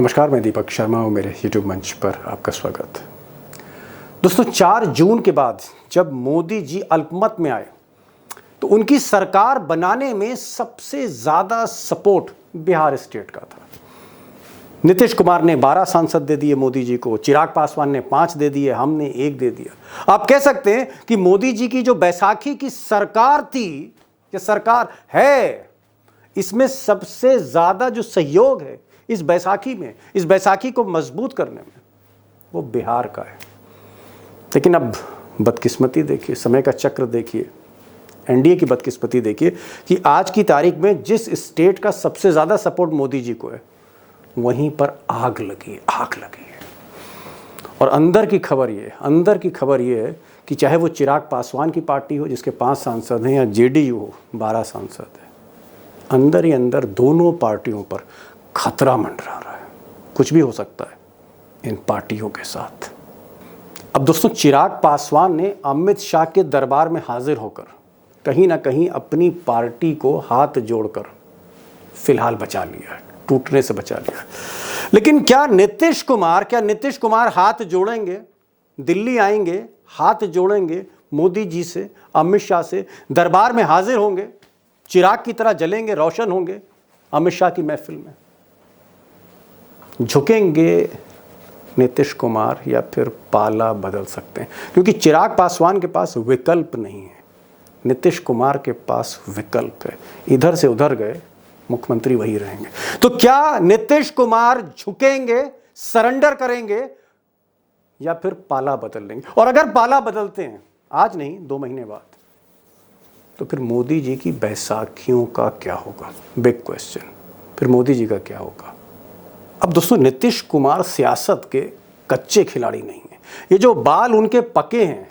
नमस्कार, मैं दीपक शर्मा हूँ। मेरे YouTube मंच पर आपका स्वागत। दोस्तों, 4 जून के बाद जब मोदी जी अल्पमत में आए तो उनकी सरकार बनाने में सबसे ज़्यादा सपोर्ट बिहार स्टेट का था। नीतीश कुमार ने 12 सांसद दे दिए मोदी जी को, चिराग पासवान ने 5 दे दिए, हमने 1 दे दिया। आप कह सकते हैं कि मोदी जी की जो बैसाखी की सरकार थी, ये सरकार है, इसमें सबसे ज़्यादा जो सहयोग है इस बैसाखी में, इस बैसाखी को मजबूत करने में, वो बिहार का है। लेकिन अब बदकिस्मती देखिए, समय का चक्र देखिए, एनडीए की बदकिस्मती देखिए कि आज की तारीख में जिस स्टेट का सबसे ज़्यादा सपोर्ट मोदी जी को है, वहीं पर आग लगी है। और अंदर की खबर ये है कि चाहे वो चिराग पासवान की पार्टी हो जिसके 5 सांसद हैं, या जेडीयू हो 12 सांसद है, अंदर ही अंदर दोनों पार्टियों पर खतरा मंडरा रहा है। कुछ भी हो सकता है इन पार्टियों के साथ। अब दोस्तों, चिराग पासवान ने अमित शाह के दरबार में हाजिर होकर कहीं ना कहीं अपनी पार्टी को हाथ जोड़कर फिलहाल बचा लिया है, टूटने से बचा लिया है। लेकिन क्या नीतीश कुमार हाथ जोड़ेंगे, दिल्ली आएंगे, हाथ जोड़ेंगे मोदी जी से, अमित शाह से, दरबार में हाजिर होंगे, चिराग की तरह जलेंगे, रोशन होंगे अमित शाह की महफिल में? झुकेंगे नीतीश कुमार या फिर पाला बदल सकते हैं? क्योंकि चिराग पासवान के पास विकल्प नहीं है, नीतीश कुमार के पास विकल्प है। इधर से उधर गए, मुख्यमंत्री वही रहेंगे। तो क्या नीतीश कुमार झुकेंगे, सरेंडर करेंगे, या फिर पाला बदल लेंगे? और अगर पाला बदलते हैं, आज नहीं 2 महीने बाद, तो फिर मोदी जी की बैसाखियों का क्या होगा? Big question. फिर मोदी जी का क्या होगा? अब दोस्तों, नीतीश कुमार सियासत के कच्चे खिलाड़ी नहीं हैं। ये जो बाल उनके पके हैं,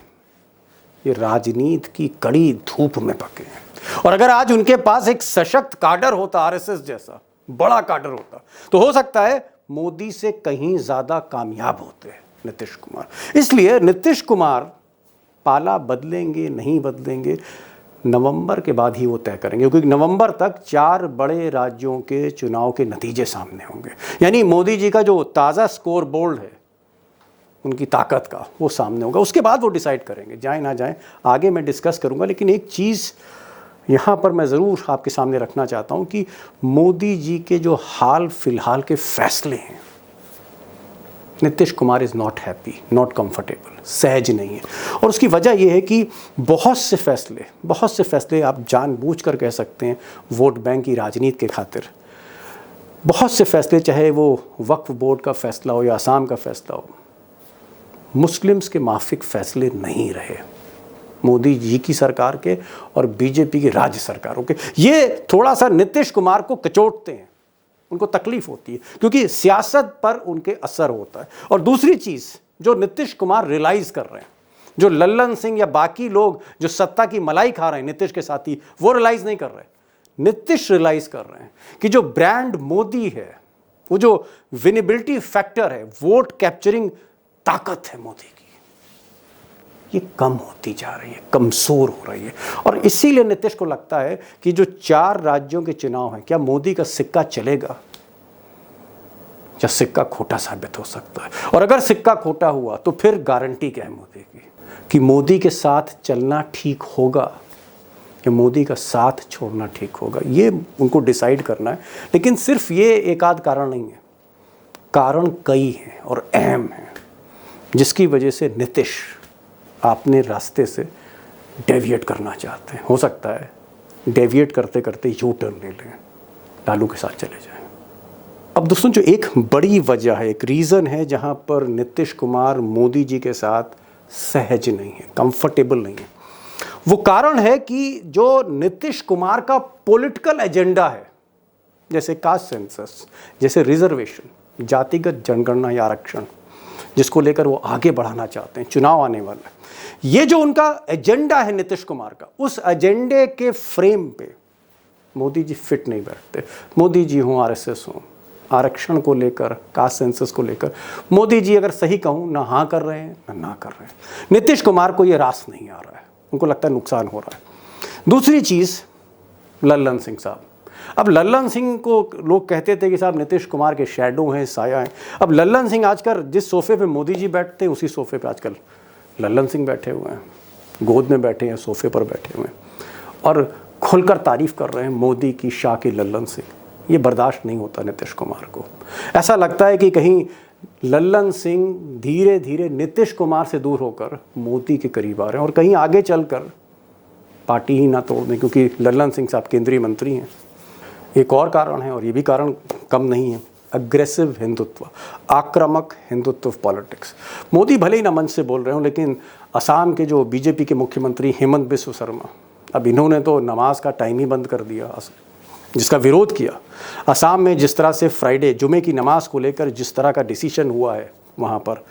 ये राजनीति की कड़ी धूप में पके हैं। और अगर आज उनके पास एक सशक्त काडर होता, आरएसएस जैसा बड़ा काडर होता, तो हो सकता है मोदी से कहीं ज्यादा कामयाब होते हैं नीतीश कुमार। इसलिए नीतीश कुमार पाला बदलेंगे नहीं बदलेंगे, नवंबर के बाद ही वो तय करेंगे, क्योंकि नवंबर तक 4 बड़े राज्यों के चुनाव के नतीजे सामने होंगे। यानी मोदी जी का जो ताज़ा स्कोर बोर्ड है, उनकी ताकत का, वो सामने होगा। उसके बाद वो डिसाइड करेंगे, जाए ना जाए आगे मैं डिस्कस करूंगा। लेकिन एक चीज़ यहाँ पर मैं ज़रूर आपके सामने रखना चाहता हूँ कि मोदी जी के जो हाल फिलहाल के फैसले हैं, Nitish Kumar is not happy, not comfortable, सहज नहीं है। और उसकी वजह यह है कि बहुत से फैसले आप जानबूझकर कह सकते हैं वोट बैंक की राजनीति के खातिर, बहुत से फैसले, चाहे वो वक्फ बोर्ड का फैसला हो या असम का फैसला हो, मुस्लिम्स के माफिक फैसले नहीं रहे मोदी जी की सरकार के और बीजेपी की राज्य सरकारों के। ये थोड़ा सा नीतीश कुमार को कचोटते हैं, उनको तकलीफ होती है, क्योंकि सियासत पर उनके असर होता है। और दूसरी चीज़ जो नीतीश कुमार रियलाइज़ कर रहे हैं, जो लल्लन सिंह या बाकी लोग जो सत्ता की मलाई खा रहे हैं नीतीश के साथी, वो रियलाइज़ नहीं कर रहे। नीतीश रियलाइज़ कर रहे हैं कि जो ब्रांड मोदी है, वो जो विनेबिलिटी फैक्टर है, वोट कैप्चरिंग ताकत है मोदी की, ये कम होती जा रही है, कमज़ोर हो रही है। और इसीलिए नीतीश को लगता है कि जो 4 राज्यों के चुनाव हैं, क्या मोदी का सिक्का चलेगा या सिक्का खोटा साबित हो सकता है? और अगर सिक्का खोटा हुआ तो फिर गारंटी क्या है मोदी की कि मोदी के साथ चलना ठीक होगा या मोदी का साथ छोड़ना ठीक होगा? ये उनको डिसाइड करना है। लेकिन सिर्फ ये एक आध कारण नहीं है, कारण कई हैं और अहम हैं, जिसकी वजह से नीतीश अपने रास्ते से डेविएट करना चाहते हैं। हो सकता है डेविएट करते करते यू टर्न ले लें, लालू के साथ चले जाएं। अब दोस्तों, जो एक बड़ी वजह है, एक रीज़न है जहां पर नीतीश कुमार मोदी जी के साथ सहज नहीं है, कंफर्टेबल नहीं है, वो कारण है कि जो नीतीश कुमार का पॉलिटिकल एजेंडा है, जैसे कास्ट सेंसस, जैसे रिजर्वेशन, जातिगत जनगणना या आरक्षण, जिसको लेकर वो आगे बढ़ाना चाहते हैं, चुनाव आने वाला है, ये जो उनका एजेंडा है नीतीश कुमार का, उस एजेंडे के फ्रेम पे मोदी जी फिट नहीं बैठते। मोदी जी हों, आरएसएस हों, आरक्षण को लेकर, कास्ट सेंसस को लेकर मोदी जी अगर सही कहूँ ना हाँ कर रहे हैं ना कर रहे हैं। नीतीश कुमार को ये रास नहीं आ रहा है, उनको लगता है नुकसान हो रहा है। दूसरी चीज़, लल्लन सिंह साहब, अब लल्लन सिंह को लोग कहते थे कि साहब नीतीश कुमार के शैडो हैं, साया हैं। अब लल्लन सिंह आजकल जिस सोफे पे मोदी जी बैठते हैं उसी सोफे पे आजकल लल्लन सिंह बैठे हुए हैं, गोद में बैठे हैं, सोफे पर बैठे हुए हैं और खुलकर तारीफ कर रहे हैं मोदी की, शाह की, लल्लन सिंह। ये बर्दाश्त नहीं होता नीतीश कुमार को। ऐसा लगता है कि कहीं लल्लन सिंह धीरे धीरे नीतीश कुमार से दूर होकर मोदी के करीब आ रहे हैं और कहीं आगे चलकर पार्टी ही ना तोड़ दें, क्योंकि लल्लन सिंह साहब केंद्रीय मंत्री हैं। एक और कारण है और ये भी कारण कम नहीं है, अग्रेसिव हिंदुत्व, आक्रामक हिंदुत्व पॉलिटिक्स। मोदी भले ही ना मंच से बोल रहे हो, लेकिन असम के जो बीजेपी के मुख्यमंत्री हेमंत बिस्व शर्मा, अब इन्होंने तो नमाज का टाइम ही बंद कर दिया, जिसका विरोध किया। असम में जिस तरह से फ्राइडे जुमे की नमाज को लेकर जिस तरह का डिसीजन हुआ है वहाँ पर,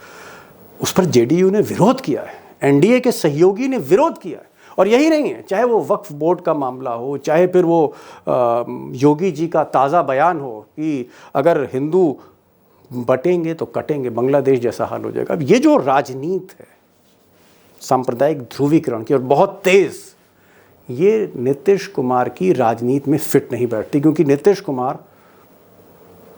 उस पर जेडीयू ने विरोध किया है, एनडीए के सहयोगी ने विरोध किया है। और यही नहीं है, चाहे वो वक्फ बोर्ड का मामला हो, चाहे फिर वो योगी जी का ताज़ा बयान हो कि अगर हिंदू बटेंगे तो कटेंगे, बांग्लादेश जैसा हाल हो जाएगा। अब ये जो राजनीति है सांप्रदायिक ध्रुवीकरण की और बहुत तेज़, ये नीतीश कुमार की राजनीति में फिट नहीं बैठती, क्योंकि नीतीश कुमार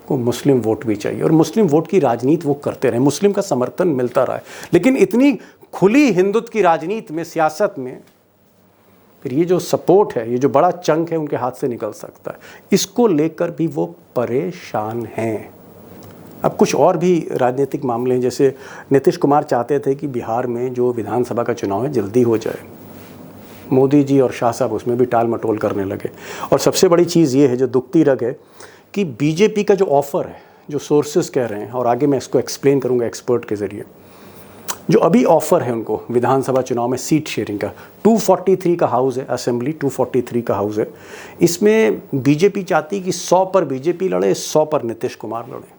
को मुस्लिम वोट भी चाहिए और मुस्लिम वोट की राजनीति वो करते रहे, मुस्लिम का समर्थन मिलता रहा है। लेकिन इतनी खुली हिंदुत्व की राजनीति में, सियासत में, फिर ये जो सपोर्ट है, ये जो बड़ा चंक है उनके हाथ से निकल सकता है। इसको लेकर भी वो परेशान हैं। अब कुछ और भी राजनीतिक मामले हैं, जैसे नीतीश कुमार चाहते थे कि बिहार में जो विधानसभा का चुनाव है जल्दी हो जाए। मोदी जी और शाह साहब उसमें भी टाल मटोल करने लगे। और सबसे बड़ी चीज़ ये है जो दुखती रग है कि बीजेपी का जो ऑफ़र है, जो सोर्सेज कह रहे हैं, और आगे मैं इसको एक्सप्लेन करूँगा एक्सपर्ट के ज़रिए, जो अभी ऑफ़र है उनको विधानसभा चुनाव में सीट शेयरिंग का, 243 का हाउस है, असेंबली 243 का हाउस है। इसमें बीजेपी चाहती है कि 100 पर बीजेपी लड़े, 100 पर नीतीश कुमार लड़े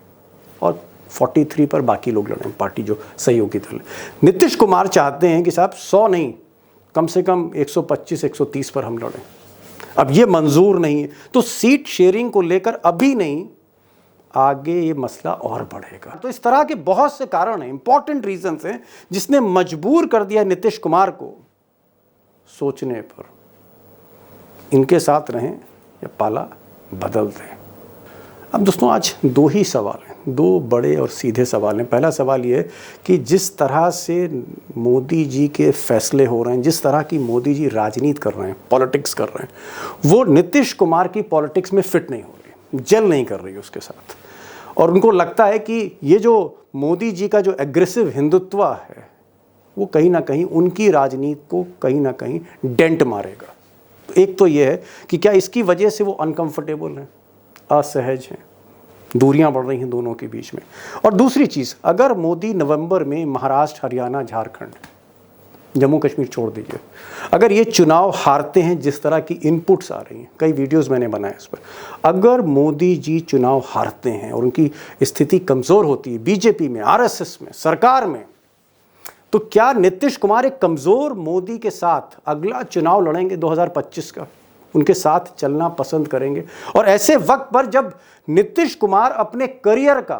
और 43 पर बाकी लोग लड़ें, पार्टी जो सहयोगी दल है। नीतीश कुमार चाहते हैं कि साहब 100 नहीं, कम से कम 125-130 पर हम लड़ें। अब ये मंजूर नहीं है, तो सीट शेयरिंग को लेकर अभी नहीं, आगे ये मसला और बढ़ेगा। तो इस तरह के बहुत से कारण हैं, इंपॉर्टेंट रीजंस हैं, जिसने मजबूर कर दिया नीतीश कुमार को सोचने पर, इनके साथ रहें या पाला बदल दें। अब दोस्तों आज दो ही सवाल हैं, दो बड़े और सीधे सवाल हैं। पहला सवाल ये है कि जिस तरह से मोदी जी के फैसले हो रहे हैं, जिस तरह की मोदी जी राजनीति कर रहे हैं, पॉलिटिक्स कर रहे हैं, वो नीतीश कुमार की पॉलिटिक्स में फिट नहीं हो रही, जेल नहीं कर रही उसके साथ। और उनको लगता है कि ये जो मोदी जी का जो एग्रेसिव हिंदुत्व है वो कहीं ना कहीं उनकी राजनीति को कहीं ना कहीं डेंट मारेगा। तो एक तो ये है कि क्या इसकी वजह से वो अनकंफर्टेबल हैं, असहज हैं, दूरियां बढ़ रही हैं दोनों के बीच में। और दूसरी चीज़, अगर मोदी नवंबर में महाराष्ट्र, हरियाणा, झारखंड, जम्मू कश्मीर छोड़ दीजिए, अगर ये चुनाव हारते हैं, जिस तरह की इनपुट्स आ रही हैं, कई वीडियोस मैंने बनाए इस पर, अगर मोदी जी चुनाव हारते हैं और उनकी स्थिति कमज़ोर होती है बीजेपी में, आरएसएस में, सरकार में, तो क्या नीतीश कुमार एक कमज़ोर मोदी के साथ अगला चुनाव लड़ेंगे 2025 का, उनके साथ चलना पसंद करेंगे? और ऐसे वक्त पर जब नीतीश कुमार अपने करियर का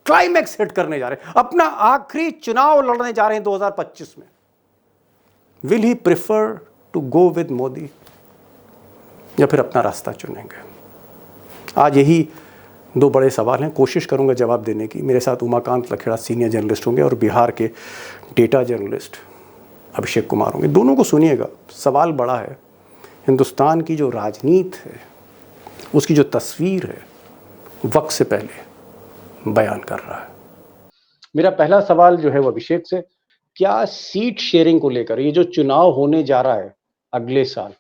क्लाइमैक्स हिट करने जा रहे हैं, अपना आखिरी चुनाव लड़ने जा रहे हैं 2025 में, will he prefer to go with Modi या फिर अपना रास्ता चुनेंगे? आज यही दो बड़े सवाल हैं, कोशिश करूंगा जवाब देने की। मेरे साथ उमाकांत लखेड़ा सीनियर जर्नलिस्ट होंगे और बिहार के डेटा जर्नलिस्ट अभिषेक कुमार होंगे। दोनों को सुनिएगा, सवाल बड़ा है। हिंदुस्तान की जो राजनीति है, उसकी जो तस्वीर है, वक्त से पहले बयान कर रहा है। मेरा पहला सवाल जो है वो अभिषेक से, क्या सीट शेयरिंग को लेकर ये जो चुनाव होने जा रहा है अगले साल,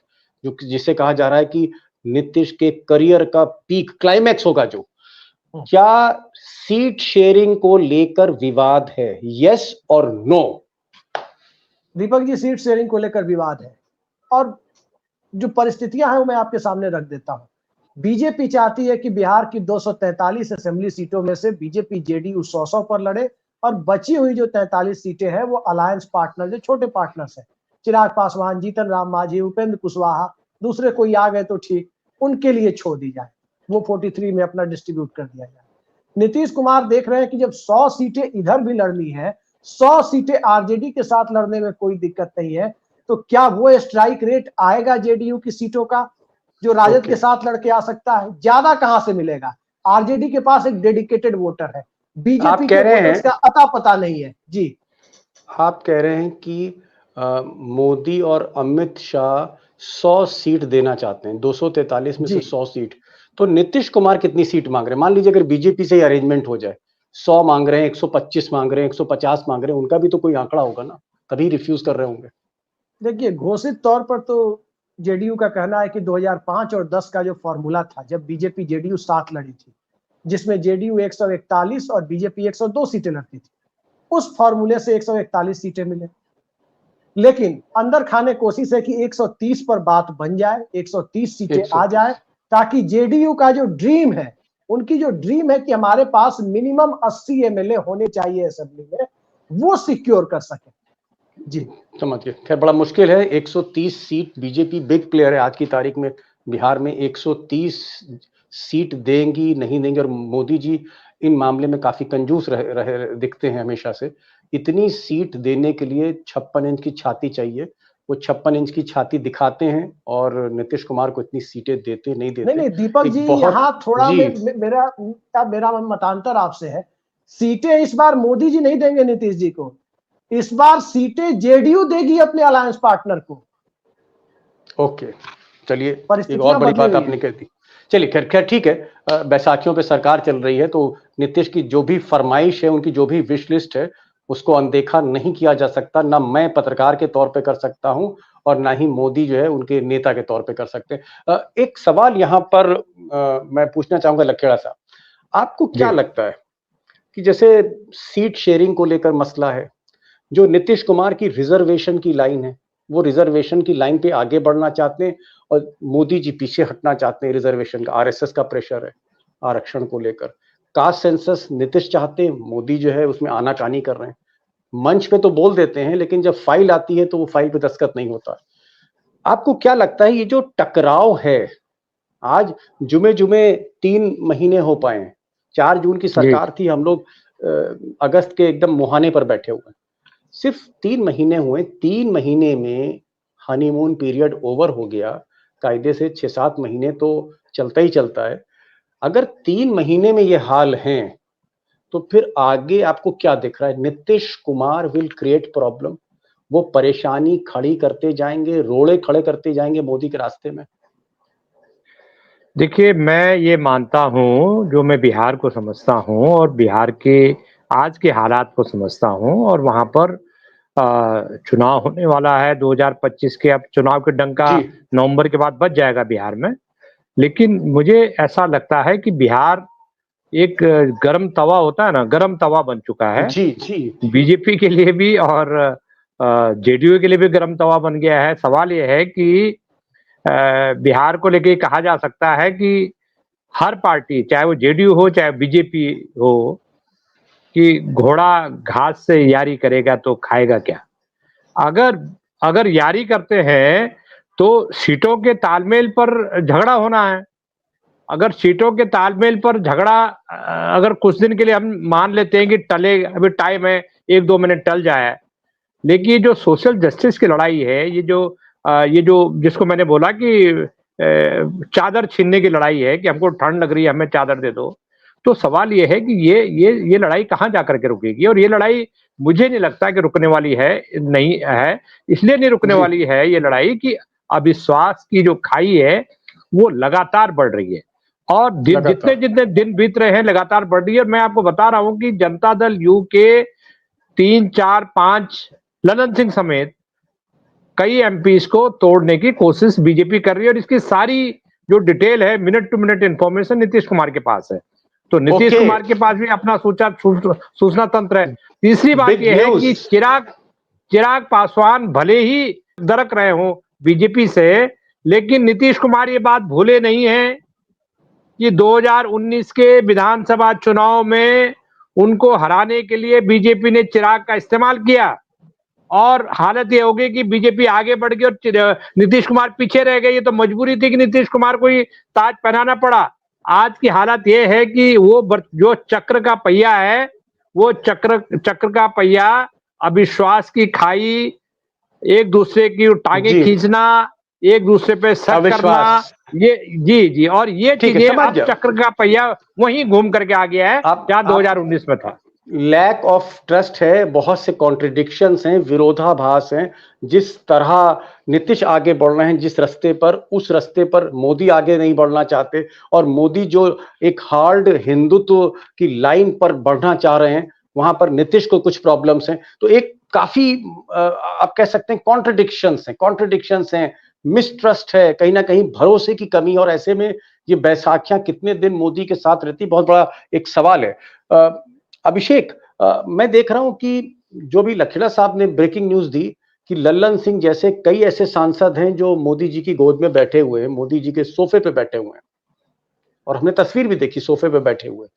जो जिसे कहा जा रहा है कि नीतीश के करियर का पीक क्लाइमैक्स होगा, जो क्या सीट शेयरिंग को लेकर विवाद है, यस और no? Deepak ji, seat sharing को लेकर विवाद है और जो परिस्थितियां हैं वो मैं आपके सामने रख देता हूं। बीजेपी चाहती है कि बिहार की 243 असेंबली सीटों में से बीजेपी जेडीयू 100 पर लड़े और बची हुई जो 43 सीटें हैं वो अलायंस पार्टनर, जो छोटे पार्टनर्स हैं, चिराग पासवान, जीतन राम मांझी, उपेंद्र कुशवाहा, दूसरे कोई आ गए तो ठीक, उनके लिए छोड़ दी जाए, वो 43 में अपना डिस्ट्रीब्यूट कर दिया जाए। नीतीश कुमार देख रहे हैं कि जब 100 सीटें इधर भी लड़नी है, 100 सीटें आरजेडी के साथ लड़ने में कोई दिक्कत नहीं है, तो क्या वो स्ट्राइक रेट आएगा जेडीयू की सीटों का? जो राजद के साथ लड़के आ सकता है, ज्यादा कहां से मिलेगा? आरजेडी के पास एक डेडिकेटेड वोटर है, बीजेपी के वोटर्स का अता पता नहीं है। जी, आप कह रहे हैं कि मोदी और अमित शाह 100 सीट देना चाहते हैं, 243 में से 100 सीट। तो नीतीश कुमार कितनी सीट मांग रहे हैं? मान लीजिए अगर बीजेपी से ही अरेंजमेंट हो जाए, 100 मांग रहे हैं, 125 मांग रहे हैं, 150 मांग रहे हैं, उनका भी तो कोई आंकड़ा होगा ना, तभी रिफ्यूज कर रहे होंगे। देखिए, घोषित तौर पर तो जेडीयू का कहना है कि 2005 और 10 का जो फॉर्मूला था, जब बीजेपी जेडीयू साथ लड़ी थी, जिसमें जेडीयू 141 और बीजेपी 102 सीटें लड़ती थी, उस फॉर्मूले से 141 सीटें मिले। लेकिन अंदर खाने कोशिश है कि 130 पर बात बन जाए, 130 सीटें आ जाए, ताकि जेडीयू का जो ड्रीम है, उनकी जो ड्रीम है कि हमारे पास मिनिमम 80 एमएलए होने चाहिए असेंबली में, वो सिक्योर कर सके। जी, समझिए। खैर, बड़ा मुश्किल है। 130 सीट, बीजेपी बिग प्लेयर है आज की तारीख में बिहार में। 130 सीट देंगी नहीं देंगी, और मोदी जी इन मामले में काफी कंजूस रहे दिखते हैं हमेशा से। इतनी सीट देने के लिए 56 इंच की छाती चाहिए। वो 56 इंच की छाती दिखाते हैं और नीतीश कुमार को इतनी सीटें देते नहीं देते। नहीं दीपक जी, यहाँ थोड़ा मेरा मतांतर आपसे है। सीटें इस बार मोदी जी नहीं देंगे नीतीश जी को, इस बार सीटें जेडीयू देगी अपने अलायंस पार्टनर को। ओके, चलिए, एक और बड़ी बात आपने कह दी। चलिए, खैर ठीक है। बैसाखियों पे सरकार चल रही है, तो नीतीश की जो भी फरमाइश है, उनकी जो भी विश लिस्ट है, उसको अनदेखा नहीं किया जा सकता। ना मैं पत्रकार के तौर पे कर सकता हूं, और ना ही मोदी जो है उनके नेता के तौर पे कर सकते हैं। एक सवाल यहाँ पर मैं पूछना चाहूंगा लखेड़ा साहब, आपको क्या लगता है कि जैसे सीट शेयरिंग को लेकर मसला है, जो नीतीश कुमार की रिजर्वेशन की लाइन है, वो रिजर्वेशन की लाइन पे आगे बढ़ना चाहते हैं, और मोदी जी पीछे हटना चाहते हैं रिजर्वेशन का। आरएसएस का प्रेशर है आरक्षण को लेकर। कास्ट सेंसस नीतीश चाहते हैं, मोदी जो है उसमें आनाकानी कर रहे हैं। मंच पे तो बोल देते हैं, लेकिन जब फाइल आती है तो वो फाइल पे दस्तखत नहीं होता। आपको क्या लगता है ये जो टकराव है, आज जुमे जुमे 3 महीने हो पाए, 4 जून की सरकार थी, हम लोग अगस्त के एकदम मुहाने पर बैठे हुए हैं, सिर्फ 3 महीने हुए, 3 महीने में हनीमून पीरियड ओवर हो गया। कायदे से 6-7 महीने तो चलता ही चलता है। अगर 3 महीने में ये हाल हैं, तो फिर आगे आपको क्या दिख रहा है? Nitish Kumar will create problem, वो परेशानी खड़ी करते जाएंगे, रोड़े खड़े करते जाएंगे मोदी के रास्ते में। देखिए, मैं ये मानता हूँ, जो मैं बिहार को समझता हूँ और बिहार के आज के हालात को समझता हूँ, और वहाँ पर चुनाव होने वाला है 2025 के। अब चुनाव के डंका नवंबर के बाद बज जाएगा बिहार में। लेकिन मुझे ऐसा लगता है कि बिहार एक गर्म तवा होता है ना, गर्म तवा बन चुका है। जी। बीजेपी के लिए भी और जेडीयू के लिए भी गर्म तवा बन गया है। सवाल ये है कि बिहार को लेके कहा जा सकता है कि हर पार्टी, चाहे वो जेडीयू हो चाहे बीजेपी हो, कि घोड़ा घास से यारी करेगा तो खाएगा क्या। अगर यारी करते हैं तो सीटों के तालमेल पर झगड़ा होना है। अगर सीटों के तालमेल पर झगड़ा अगर कुछ दिन के लिए हम मान लेते हैं कि टले, अभी टाइम है, 1-2 मिनट टल जाए, लेकिन ये जो सोशल जस्टिस की लड़ाई है, ये जो जिसको मैंने बोला कि चादर छीनने की लड़ाई है, कि हमको ठंड लग रही है, हमें चादर दे दो, तो सवाल ये है कि ये लड़ाई कहाँ जाकर के रुकेगी। और ये लड़ाई मुझे नहीं लगता कि रुकने वाली है, नहीं है। इसलिए नहीं रुकने वाली है ये लड़ाई कि अविश्वास की जो खाई है वो लगातार बढ़ रही है, और जितने दिन बीत रहे हैं लगातार बढ़ रही है। मैं आपको बता रहा हूं कि जनता दल यू के 3, 4, 5, ललन सिंह समेत कई एमपीज को तोड़ने की कोशिश बीजेपी कर रही है, और इसकी सारी जो डिटेल है, minute to minute information Nitish Kumar के पास है। तो नीतीश कुमार के पास भी अपना सूचना तंत्र है। तीसरी बात यह है कि चिराग पासवान भले ही दरक रहे हो बीजेपी से, लेकिन नीतीश कुमार ये बात भूले नहीं है कि 2019 के विधानसभा चुनाव में उनको हराने के लिए बीजेपी ने चिराग का इस्तेमाल किया, और हालत ये हो गई कि बीजेपी आगे बढ़ गई और नीतीश कुमार पीछे रह गए। ये तो मजबूरी थी कि नीतीश कुमार को ही ताज पहनाना पड़ा। आज की हालत ये है कि वो जो चक्र का पहिया है, वो चक्र का पहिया अविश्वास की खाई, एक दूसरे की टांगे खींचना, एक दूसरे पे शक करना, अविश्वास। ये जी और ये ठीक है, चीजें समझ अब गया। चक्र का पहिया वहीं घूम करके आ गया है जहां 2019 में था। लैक ऑफ ट्रस्ट है, बहुत से कॉन्ट्रडिक्शंस हैं, विरोधाभास हैं। जिस तरह नीतीश आगे बढ़ रहे हैं जिस रास्ते पर, उस रास्ते पर मोदी आगे नहीं बढ़ना चाहते, और मोदी जो एक हार्ड हिंदुत्व की लाइन पर बढ़ना चाह रहे हैं, वहां पर नीतीश को कुछ प्रॉब्लम्स हैं। तो एक काफी आप कह सकते हैं कॉन्ट्रडिक्शंस हैं, मिसट्रस्ट है, कहीं ना कहीं भरोसे की कमी। और ऐसे में ये बैसाखियां कितने दिन मोदी के साथ रहती, बहुत बड़ा एक सवाल है। अभिषेक, मैं देख रहा हूं कि जो भी लखेड़ा साहब ने ब्रेकिंग न्यूज दी कि लल्लन सिंह जैसे कई ऐसे सांसद हैं जो मोदी जी की गोद में बैठे हुए हैं, मोदी जी के सोफे पे बैठे हुए हैं, और हमने तस्वीर भी देखी सोफे पे बैठे हुए।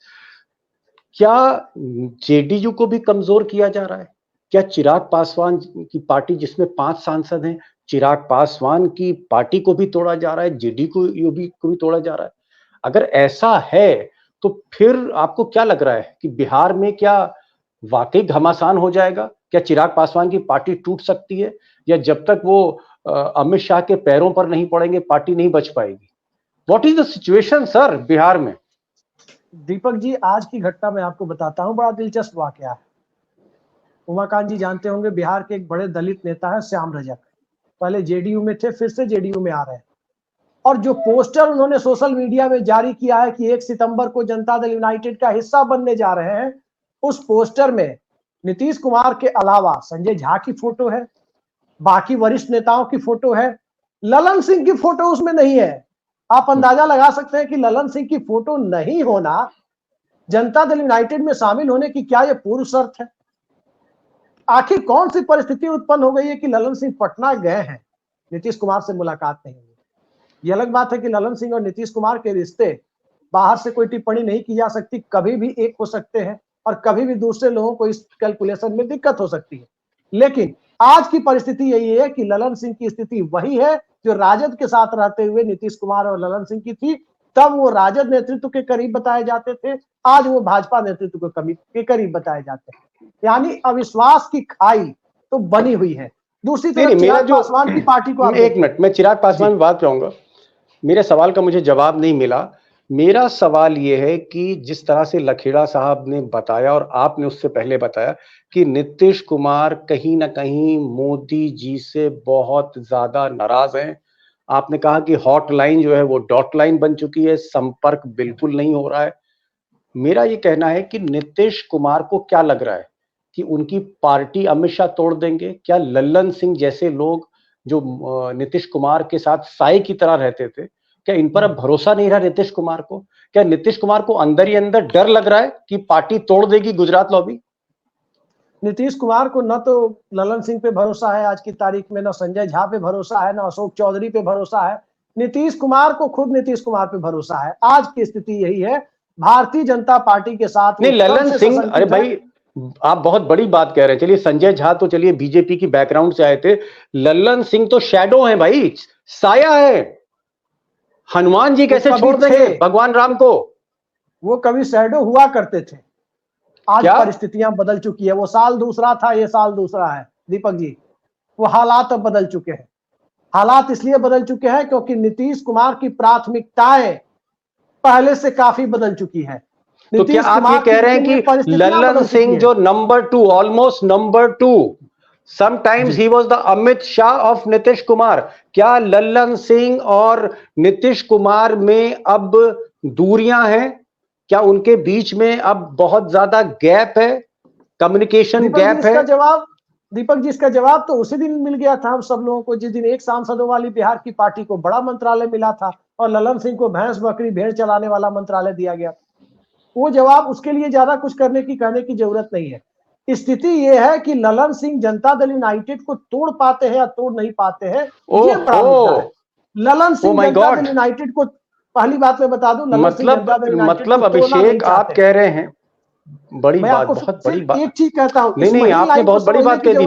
क्या जेडीयू को भी कमजोर किया जा रहा है? क्या चिराग पासवान की पार्टी जिसमें 5 सांसद हैं, चिराग पासवान की पार्टी को भी तोड़ा जा रहा है, जेडीयू को भी तोड़ा जा रहा है? अगर ऐसा है तो फिर आपको क्या लग रहा है कि बिहार में क्या वाकई घमासान हो जाएगा? क्या चिराग पासवान की पार्टी टूट सकती है, या जब तक वो अमित शाह के पैरों पर नहीं पड़ेंगे पार्टी नहीं बच पाएगी? What is the situation sir Bihar में? दीपक जी, आज की घटना मैं आपको बताता हूं, बड़ा दिलचस्प वाकया है। उमाकांत जी जानते होंगे, बिहार के एक बड़े दलित नेता है श्याम रजक, पहले जेडीयू में थे, फिर से जेडीयू में आ रहे हैं। और जो पोस्टर उन्होंने सोशल मीडिया में जारी किया है कि 1 सितंबर को जनता दल यूनाइटेड का हिस्सा बनने जा रहे हैं, उस पोस्टर में नीतीश कुमार के अलावा संजय झा की फोटो है, बाकी वरिष्ठ नेताओं की फोटो है, ललन सिंह की फोटो उसमें नहीं है। आप अंदाजा लगा सकते हैं कि ललन सिंह की फोटो नहीं होना जनता दल यूनाइटेड में शामिल होने की क्या यह पूर्व शर्त है? आखिर कौन सी परिस्थिति उत्पन्न हो गई है कि ललन सिंह पटना गए हैं, नीतीश कुमार से मुलाकात नहीं हुई? ये अलग बात है कि ललन सिंह और नीतीश कुमार के रिश्ते बाहर से कोई टिप्पणी नहीं की जा सकती, कभी भी एक हो सकते हैं और कभी भी दूसरे लोगों को इस कैलकुलेशन में दिक्कत हो सकती है। लेकिन आज की परिस्थिति यही है कि ललन सिंह की स्थिति वही है जो राजद के साथ रहते हुए नीतीश कुमार और ललन सिंह की थी। तब वो राजद नेतृत्व के करीब बताए जाते थे, आज वो भाजपा नेतृत्व के करीब बताए जाते हैं। यानी अविश्वास की खाई तो बनी हुई है। दूसरी तरफ चिराग पासवान की पार्टी को, एक मिनट, मैं चिराग पासवान की बात कहूंगा। मेरे सवाल का मुझे जवाब नहीं मिला। मेरा सवाल यह है कि जिस तरह से लखेड़ा साहब ने बताया और आपने उससे पहले बताया कि नीतीश कुमार कहीं ना कहीं मोदी जी से बहुत ज्यादा नाराज हैं। आपने कहा कि हॉटलाइन जो है वो डॉट लाइन बन चुकी है, संपर्क बिल्कुल नहीं हो रहा है। मेरा ये कहना है कि नीतीश कुमार को क्या लग रहा है कि उनकी पार्टी अमित शाह तोड़ देंगे? क्या लल्लन सिंह जैसे लोग जो नीतीश कुमार के साथ साई की तरह रहते थे, क्या इन पर अब भरोसा नहीं रहा नीतीश कुमार को? क्या नीतीश कुमार को अंदर ही अंदर डर लग रहा है कि पार्टी तोड़ देगी गुजरात लॉबी? नीतीश कुमार को न तो ललन सिंह पे भरोसा है आज की तारीख में, न संजय झा पे भरोसा है, न अशोक चौधरी पे भरोसा है। नीतीश कुमार को खुद नीतीश कुमार पे भरोसा है। आज की स्थिति यही है। भारतीय जनता पार्टी के साथ नहीं, ललन सिंह, अरे भाई आप बहुत बड़ी बात कह रहे हैं। चलिए संजय झा तो चलिए बीजेपी की बैकग्राउंड से आए थे, ललन सिंह तो शैडो है भाई, साया है। हनुमान जी कैसे छोड़ देंगे भगवान राम को? वो कभी शैडो हुआ करते थे। आज परिस्थितियां बदल चुकी है। वो साल दूसरा था, ये साल दूसरा है दीपक जी। वो हालात अब बदल चुके हैं। हालात इसलिए बदल चुके हैं क्योंकि नीतीश कुमार की प्राथमिकताएं पहले से काफी बदल चुकी है। तो क्या आप ये कह रहे हैं कि लल्लन सिंह जो number 2, almost number 2, sometimes he was the Amit Shah of Nitish Kumar, क्या लल्लन सिंह और नीतीश कुमार में अब दूरियां हैं? क्या उनके बीच में अब बहुत ज्यादा गैप है, कम्युनिकेशन गैप है? दीपक जी, इसका जवाब तो उसी दिन मिल गया था हम सब लोगों को, जिस दिन एक सांसदों वाली बिहार की पार्टी को बड़ा मंत्रालय मिला था और ललन सिंह को भैंस बकरी भेड़ चलाने वाला मंत्रालय दिया गया। वो जवाब, उसके लिए ज्यादा कुछ कहने की जरूरत नहीं है। स्थिति ये है कि ललन सिंह जनता दल यूनाइटेड को तोड़ पाते हैं या तोड़ नहीं पाते हैं, ये बड़ा मुद्दा है। ललन सिंह जनता दल यूनाइटेड को, पहली बात मैं बता दूं, मतलब अभिषेक आप कह रहे हैं, बड़ी बात, बहुत बड़ी बात, एक चीज कहता हूं, नहीं आपने बहुत बड़ी बात कह दी।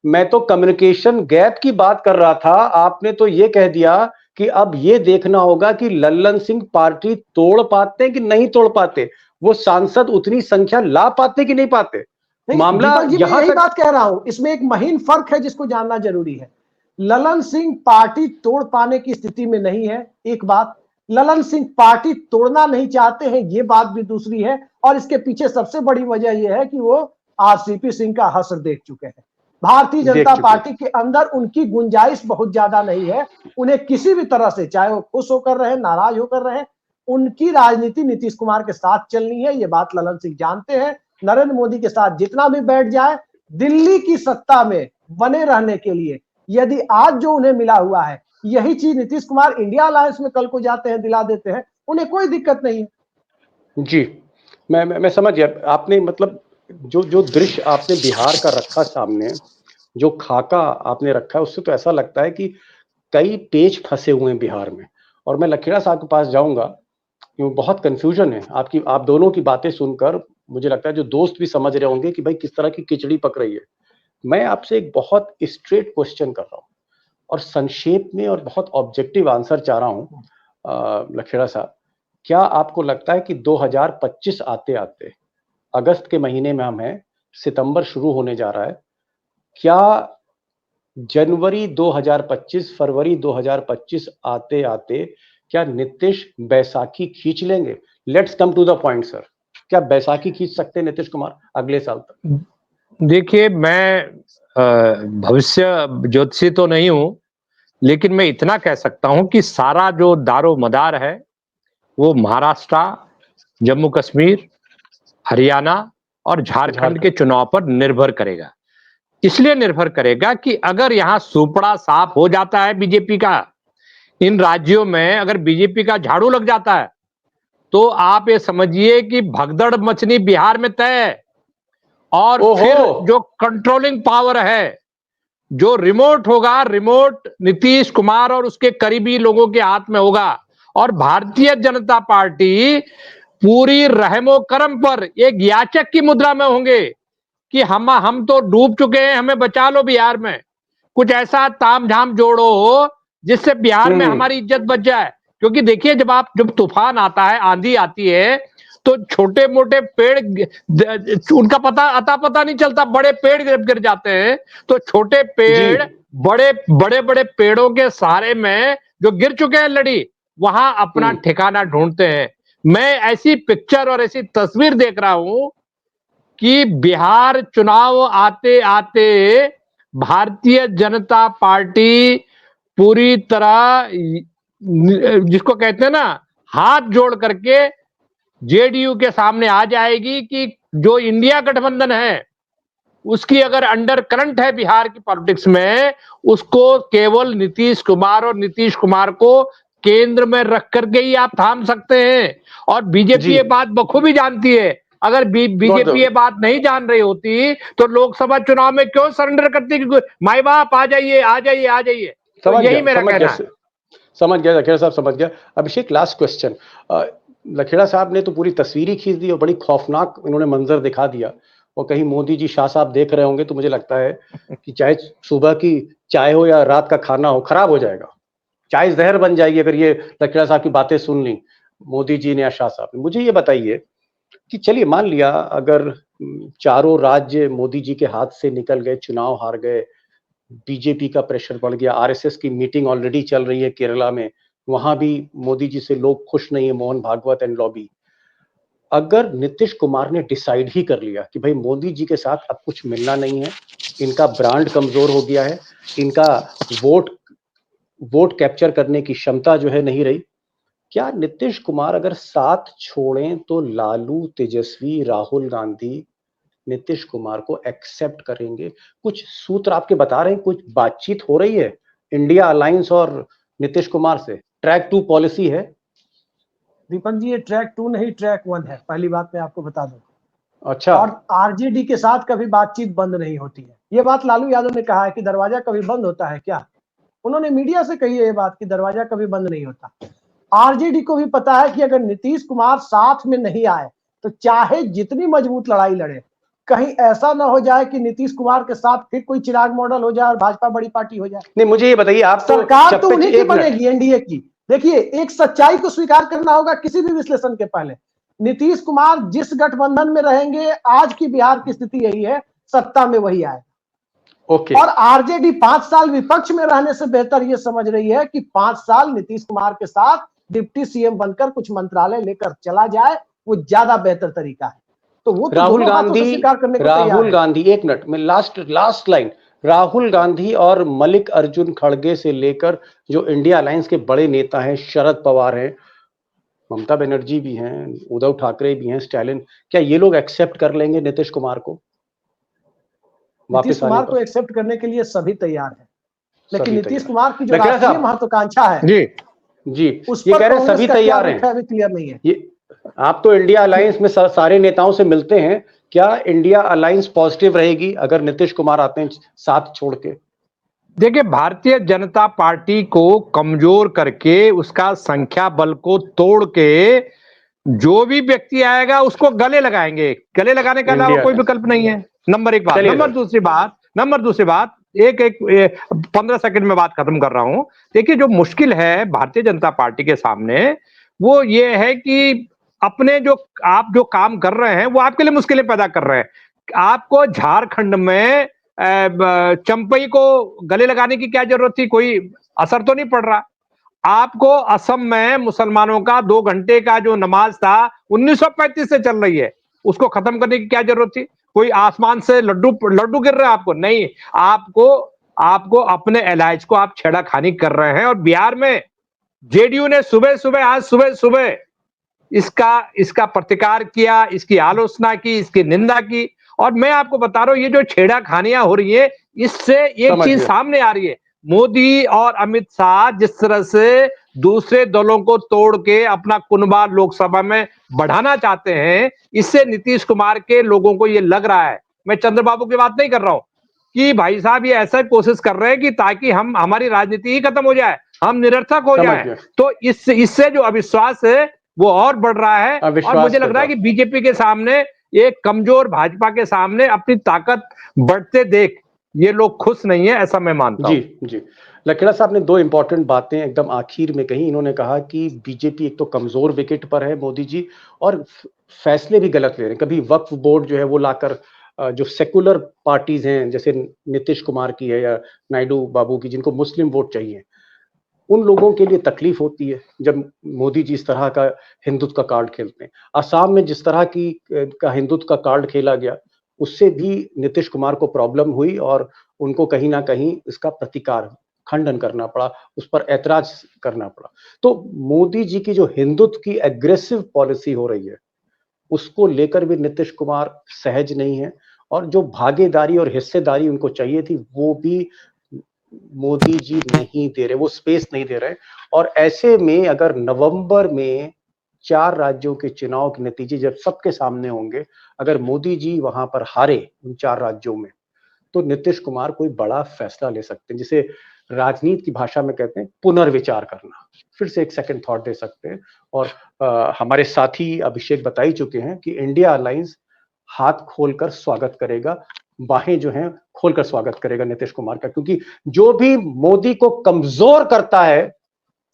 मैं तो कम्युनिकेशन गैप की बात कर रहा था, आपने तो ये कह दिया कि अब ये देखना होगा कि लल्लन सिंह पार्टी तोड़ पाते कि नहीं तोड़ पाते, वो सांसद उतनी संख्या ला पाते कि नहीं पाते। मामला यही बात कह रहा हूं, इसमें एक महीन फर्क है जिसको जानना जरूरी है। ललन सिंह पार्टी तोड़ पाने की स्थिति में नहीं है, एक बात। ललन सिंह पार्टी तोड़ना नहीं चाहते हैं, ये बात भी दूसरी है। और इसके पीछे सबसे बड़ी वजह यह है कि वो आरसीपी सिंह का हश्र देख चुके हैं। भारतीय जनता पार्टी के अंदर उनकी गुंजाइश बहुत ज्यादा नहीं है। उन्हें किसी भी तरह से, चाहे वो खुश होकर रहे, नाराज होकर रहे, उनकी राजनीति नीतीश कुमार के साथ चलनी है। ये बात ललन सिंह जानते हैं। नरेंद्र मोदी के साथ जितना भी बैठ जाए, दिल्ली की सत्ता में बने रहने के लिए यदि आज जो उन्हें मिला हुआ है, यही चीज नीतीश कुमार इंडिया अलायंस में कल को जाते हैं दिला देते हैं, उन्हें कोई दिक्कत नहीं है। जी, मैं समझ गया। आपने मतलब जो दृश्य आपने बिहार का रखा सामने, जो खाका आपने रखा है, उससे तो ऐसा लगता है कि कई पेच फंसे हुए हैं बिहार में। और मैं लखेड़ा साहब के पास जाऊंगा क्योंकि बहुत कंफ्यूजन है आप दोनों की बातें सुनकर। मुझे लगता है जो दोस्त भी समझ रहे होंगे कि भाई किस तरह की खिचड़ी पक रही है। मैं आपसे एक बहुत स्ट्रेट क्वेश्चन कर रहा हूँ और संक्षेप में और बहुत ऑब्जेक्टिव आंसर चाह रहा हूँ। लखेड़ा साहब, क्या आपको लगता है कि 2025 आते आते, अगस्त के महीने में हम हैं, सितंबर शुरू होने जा रहा है, क्या जनवरी 2025 फरवरी 2025 आते आते क्या नीतीश बैसाखी खींच लेंगे? Let's come to the point sir, क्या बैसाखी खींच सकते हैं नीतीश कुमार अगले साल तक? देखिए, मैं भविष्य ज्योतिषी तो नहीं हूं, लेकिन मैं इतना कह सकता हूं कि सारा जो दारो मदार है वो महाराष्ट्र, जम्मू कश्मीर, हरियाणा और झारखंड के चुनाव पर निर्भर करेगा। इसलिए निर्भर करेगा कि अगर यहां सुपड़ा साफ हो जाता है बीजेपी का, इन राज्यों में अगर बीजेपी का झाड़ू लग जाता है, तो आप ये समझिए कि भगदड़ मचनी बिहार में तय है। और फिर जो कंट्रोलिंग पावर है, जो रिमोट होगा, रिमोट नीतीश कुमार और उसके करीबी लोगों के हाथ में होगा। और भारतीय जनता पार्टी पूरी रहमो करम पर एक याचक की मुद्रा में होंगे कि हम तो डूब चुके हैं, हमें बचा लो बिहार में, कुछ ऐसा तामझाम जोड़ो हो जिससे बिहार में हमारी इज्जत बच जाए। क्योंकि देखिए, जब तूफान आता है, आंधी आती है, तो छोटे मोटे पेड़ उनका पता नहीं चलता, बड़े पेड़ गिर जाते हैं। तो छोटे पेड़ बड़े पेड़ों के सहारे में जो गिर चुके हैं लड़ी, वहां अपना ठिकाना ढूंढते हैं। मैं ऐसी पिक्चर और ऐसी तस्वीर देख रहा हूं कि बिहार चुनाव आते आते भारतीय जनता पार्टी पूरी तरह, जिसको कहते हैं ना, हाथ जोड़ करके जेडीयू के सामने आ जाएगी कि जो इंडिया गठबंधन है उसकी अगर अंडर करंट है बिहार की पॉलिटिक्स में, उसको केवल नीतीश कुमार और नीतीश कुमार को केंद्र में रख करके ही आप थाम सकते हैं। और बीजेपी ये बात बखूबी जानती है। अगर बीजेपी ये बात नहीं जान रही होती तो लोकसभा चुनाव में क्यों सरेंडर करती कि माई बाप आ जाइए आ जाइए आ जाइए। तो यही मेरा कहना है। समझ गया लखेड़ा साहब, समझ गया। अभिषेक, लास्ट क्वेश्चन। लखेड़ा साहब ने तो पूरी तस्वीर ही खींच दी और बड़ी खौफनाक इन्होंने मंजर दिखा दिया। और कहीं मोदी जी, शाह साहब देख रहे होंगे तो मुझे लगता है कि चाहे सुबह की चाय हो या रात का खाना हो, खराब हो जाएगा, चाय जहर बन जाएगी अगर ये लखेड़ा साहब की बातें सुन ली मोदी जी ने या शाह साहब ने। मुझे ये बताइए कि चलिए मान लिया अगर चारों राज्य मोदी जी के हाथ से निकल गए, चुनाव हार गए, बीजेपी का प्रेशर बढ़ गया, आरएसएस की मीटिंग ऑलरेडी चल रही है केरला में, वहां भी मोदी जी से लोग खुश नहीं है, मोहन भागवत एंड लॉबी। अगर नीतीश कुमार ने डिसाइड ही कर लिया कि भाई मोदी जी के साथ अब कुछ मिलना नहीं है, इनका ब्रांड कमजोर हो गया है, इनका वोट कैप्चर करने की क्षमता जो है नहीं रही, क्या नीतीश कुमार अगर साथ छोड़ें तो लालू, तेजस्वी, राहुल गांधी नीतीश कुमार को एक्सेप्ट करेंगे? कुछ सूत्र आपके बता रहे हैं, कुछ बातचीत हो रही है इंडिया अलायंस और नीतीश कुमार से? ट्रैक 2 पॉलिसी है? दीपक जी, ये ट्रैक 2 नहीं, ट्रैक 1 है, पहली बात मैं आपको बता दूं। अच्छा। और आरजेडी के साथ कभी बातचीत बंद नहीं होती है। ये बात लालू यादव ने कहा है कि दरवाजा कभी बंद होता है क्या? उन्होंने मीडिया से कही है ये बात कि दरवाजा कभी बंद नहीं होता। आरजेडी को भी पता है कि अगर नीतीश कुमार साथ में नहीं आए तो चाहे जितनी मजबूत लड़ाई लड़े, कहीं ऐसा ना हो जाए कि नीतीश कुमार के साथ फिर कोई चिराग मॉडल हो जाए और भाजपा बड़ी पार्टी हो जाए। नहीं, मुझे ये बताइए, आप सरकार तो उन्हीं की बनेगी, एनडीए की। देखिए, एक सच्चाई को स्वीकार करना होगा किसी भी विश्लेषण के पहले। नीतीश कुमार जिस गठबंधन में रहेंगे, आज की बिहार की स्थिति यही है, सत्ता में वही आए। ओके। और आरजेडी 5 साल विपक्ष में रहने से बेहतर यह समझ रही है कि 5 साल नीतीश कुमार के साथ डिप्टी सीएम बनकर कुछ मंत्रालय लेकर चला जाए, वो ज्यादा बेहतर तरीका है। तो वो तो राहुल दोनों बातों को स्वीकार करने को तैयार है। गांधी, एक मिनट में लास्ट लाइन, राहुल गांधी और मल्लिकार्जुन खड़गे से लेकर जो इंडिया अलायंस के बड़े नेता हैं, शरद पवार हैं, ममता बनर्जी भी हैं, उद्धव ठाकरे भी हैं, स्टालिन, क्या ये लोग एक्सेप्ट कर लेंगे नीतीश कुमार को नीतीश वापस आने कुमार को पर? एक्सेप्ट करने के लिए सभी तैयार है, लेकिन सभी नीतीश तैयार। कुमार की जो लकीरा राष्ट्रीय साहब, महत्वाकांक्षा है जी उस ये पर कह रहे हैं कांग्रेस सभी का क्या तैयार रुख हैं। है अभी क्लियर नहीं है। ये आप तो इंडिया अलायंस में सारे नेताओं से मिलते हैं, क्या इंडिया अलायंस पॉजिटिव रहेगी अगर नीतीश कुमार आते हैं साथ छोड़ के? देखिए, भारतीय जनता पार्टी को कमजोर करके, उसका संख्या बल को तोड़ के जो भी व्यक्ति आएगा उसको गले लगाएंगे। गले लगाने के अलावा कोई विकल्प नहीं है। नंबर एक बात। नंबर दूसरी बात, एक 15 सेकंड में बात खत्म कर रहा हूं। देखिए, जो मुश्किल है भारतीय जनता पार्टी के सामने वो ये है कि अपने आप जो काम कर रहे हैं वो आपके लिए मुश्किलें पैदा कर रहे हैं। आपको झारखंड में चंपई को गले लगाने की क्या जरूरत थी? कोई असर तो नहीं पड़ रहा। आपको असम में मुसलमानों का 2 घंटे का जो नमाज था 1935 से चल रही है, उसको खत्म करने की क्या जरूरत थी? कोई आसमान से लड्डू गिर रहा है आपको? नहीं। आपको अपने एलाइज को आप छेड़ाखानी कर रहे हैं। और बिहार में जेडीयू ने आज सुबह इसका प्रतिकार किया, इसकी आलोचना की, इसकी निंदा की। और मैं आपको बता रहा हूं, ये जो छेड़ाखानियां हो रही है, इससे एक चीज सामने आ रही है। मोदी और अमित शाह जिस तरह से दूसरे दलों को तोड़ के अपना कुनबा लोकसभा में बढ़ाना चाहते हैं, इससे नीतीश कुमार के लोगों को ये लग रहा है, मैं चंद्रबाबू की बात नहीं कर रहा हूं, कि भाई साहब ये ऐसा कोशिश कर रहे हैं कि ताकि हमारी राजनीति ही खत्म हो जाए, हम निरर्थक हो जाए। तो इससे जो अविश्वास है वो और बढ़ रहा है। और मुझे लग रहा है कि बीजेपी के सामने, एक कमजोर भाजपा के सामने अपनी ताकत बढ़ते देख ये लोग खुश नहीं है, ऐसा मैं मानता हूं। जी। लकीरा साहब ने 2 इंपॉर्टेंट बातें एकदम आखिर में कही। इन्होंने कहा कि बीजेपी एक तो कमजोर विकेट पर है मोदी जी, और फैसले भी गलत ले रहे हैं। कभी वक्फ बोर्ड जो है वो लाकर जो सेकुलर पार्टीज हैं, जैसे नीतीश कुमार की है या नायडू बाबू की, जिनको मुस्लिम वोट चाहिए, उन लोगों के लिए तकलीफ होती है जब मोदी जी इस तरह का हिंदुत्व का कार्ड खेलते हैं। असम में जिस तरह का हिंदुत्व का कार्ड खेला गया, उससे भी नीतीश कुमार को प्रॉब्लम हुई और उनको कहीं ना कहीं इसका प्रतिकार, खंडन करना पड़ा, उस पर ऐतराज करना पड़ा। तो मोदी जी की जो हिंदुत्व की एग्रेसिव पॉलिसी हो रही है, उसको लेकर भी नीतीश कुमार सहज नहीं है, और जो भागीदारी और हिस्सेदारी उनको चाहिए थी वो भी मोदी जी नहीं दे रहे, वो स्पेस नहीं दे रहे। और ऐसे में अगर नवंबर में 4 राज्यों के चुनाव के नतीजे जब सबके सामने होंगे, अगर मोदी जी वहां पर हारे उन 4 राज्यों में, तो नीतीश कुमार कोई बड़ा फैसला ले सकते हैं, जिसे राजनीति की भाषा में कहते हैं पुनर्विचार करना, फिर से एक सेकंड थॉट दे सकते हैं। और हमारे साथी अभिषेक बता ही चुके हैं कि इंडिया अलायंस हाथ खोलकर स्वागत करेगा, बाहें जो हैं खोलकर स्वागत करेगा नीतीश कुमार का, क्योंकि जो भी मोदी को कमजोर करता है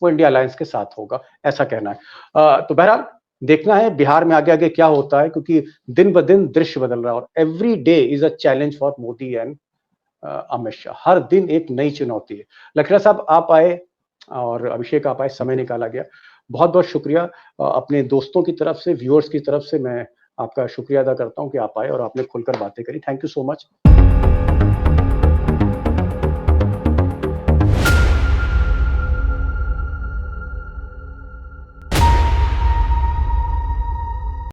वो इंडिया अलायंस के साथ होगा, ऐसा कहना है। तो बहरहाल देखना है बिहार में आगे आगे क्या होता है, क्योंकि दिन ब दिन दृश्य बदल रहा है और every day is a challenge for Modi and Amit Shah. हर दिन एक नई चुनौती है। लखरा साहब आप आए और अभिषेक आप आए, समय निकाला गया, बहुत बहुत शुक्रिया। अपने दोस्तों की तरफ से, व्यूअर्स की तरफ से मैं आपका शुक्रिया अदा करता हूं कि आप आए और आपने खुलकर बातें करी। Thank you so much.